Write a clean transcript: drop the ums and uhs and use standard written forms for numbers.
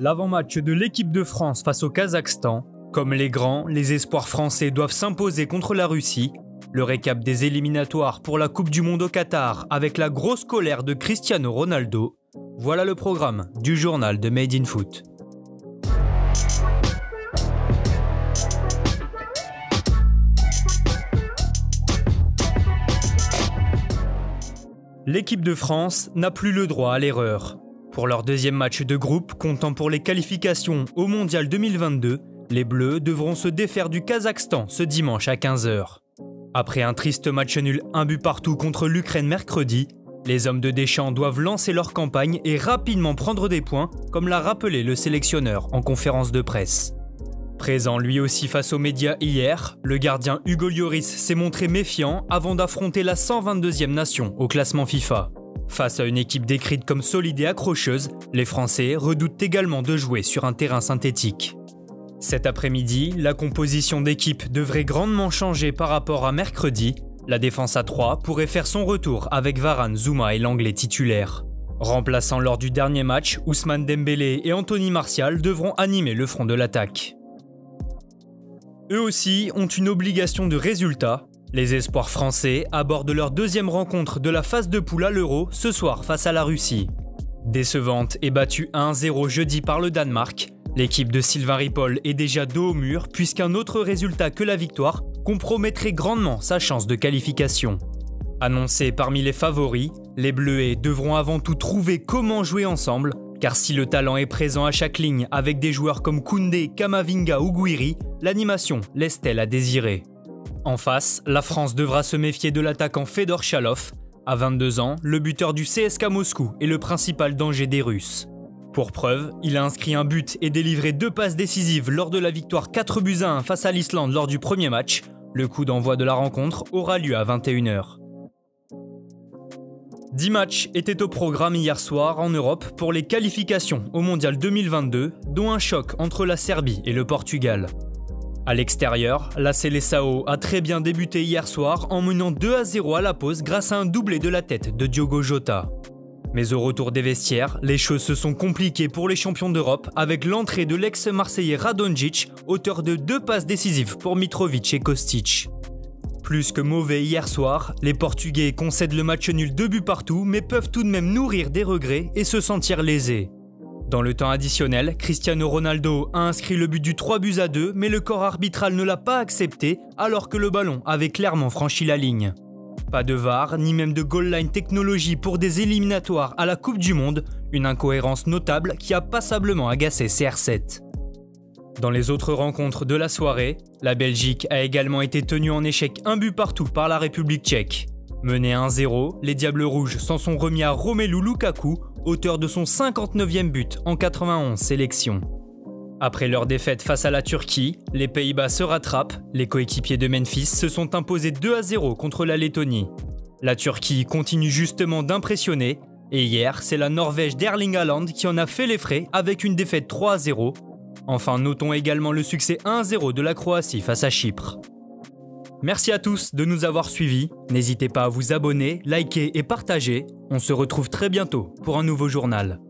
L'avant-match de l'équipe de France face au Kazakhstan. Comme les grands, les espoirs français doivent s'imposer contre la Russie. Le récap des éliminatoires pour la Coupe du Monde au Qatar avec la grosse colère de Cristiano Ronaldo. Voilà le programme du journal de Made in Foot. L'équipe de France n'a plus le droit à l'erreur. Pour leur deuxième match de groupe, comptant pour les qualifications au Mondial 2022, les Bleus devront se défaire du Kazakhstan ce dimanche à 15h. Après un triste match nul 1 but partout contre l'Ukraine mercredi, les hommes de Deschamps doivent lancer leur campagne et rapidement prendre des points, comme l'a rappelé le sélectionneur en conférence de presse. Présent lui aussi face aux médias hier, le gardien Hugo Lloris s'est montré méfiant avant d'affronter la 122e nation au classement FIFA. Face à une équipe décrite comme solide et accrocheuse, les Français redoutent également de jouer sur un terrain synthétique. Cet après-midi, la composition d'équipe devrait grandement changer par rapport à mercredi. La défense à 3 pourrait faire son retour avec Varane, Zouma et l'anglais titulaire. Remplaçant lors du dernier match, Ousmane Dembélé et Anthony Martial devront animer le front de l'attaque. Eux aussi ont une obligation de résultat. Les espoirs français abordent leur deuxième rencontre de la phase de poule à l'Euro ce soir face à la Russie. Décevante et battue 1-0 jeudi par le Danemark, l'équipe de Sylvain Ripoll est déjà dos au mur puisqu'un autre résultat que la victoire compromettrait grandement sa chance de qualification. Annoncés parmi les favoris, les Bleuets devront avant tout trouver comment jouer ensemble, car si le talent est présent à chaque ligne avec des joueurs comme Koundé, Kamavinga ou Gouiri, l'animation laisse-t-elle à désirer. En face, la France devra se méfier de l'attaquant Fedor Chalov. À 22 ans, le buteur du CSKA Moscou est le principal danger des Russes. Pour preuve, il a inscrit un but et délivré 2 passes décisives lors de la victoire 4-1 face à l'Islande lors du premier match. Le coup d'envoi de la rencontre aura lieu à 21h. 10 matchs étaient au programme hier soir en Europe pour les qualifications au Mondial 2022, dont un choc entre la Serbie et le Portugal. À l'extérieur, la Seleção a très bien débuté hier soir en menant 2-0 à la pause grâce à un doublé de la tête de Diogo Jota. Mais au retour des vestiaires, les choses se sont compliquées pour les champions d'Europe avec l'entrée de l'ex-marseillais Radonjic, auteur de 2 passes décisives pour Mitrovic et Kostic. Plus que mauvais hier soir, les Portugais concèdent le match nul 2 buts partout mais peuvent tout de même nourrir des regrets et se sentir lésés. Dans le temps additionnel, Cristiano Ronaldo a inscrit le but du 3-2 mais le corps arbitral ne l'a pas accepté alors que le ballon avait clairement franchi la ligne. Pas de VAR, ni même de goal line technologie pour des éliminatoires à la Coupe du Monde, une incohérence notable qui a passablement agacé CR7. Dans les autres rencontres de la soirée, la Belgique a également été tenue en échec 1 but partout par la République tchèque. Menés 1-0, les Diables Rouges s'en sont remis à Romelu Lukaku, auteur de son 59e but en 91 sélections. Après leur défaite face à la Turquie, les Pays-Bas se rattrapent, les coéquipiers de Memphis se sont imposés 2-0 contre la Lettonie. La Turquie continue justement d'impressionner, et hier, c'est la Norvège d'Erling Haaland qui en a fait les frais avec une défaite 3-0. Enfin, notons également le succès 1-0 de la Croatie face à Chypre. Merci à tous de nous avoir suivis, n'hésitez pas à vous abonner, liker et partager, on se retrouve très bientôt pour un nouveau journal.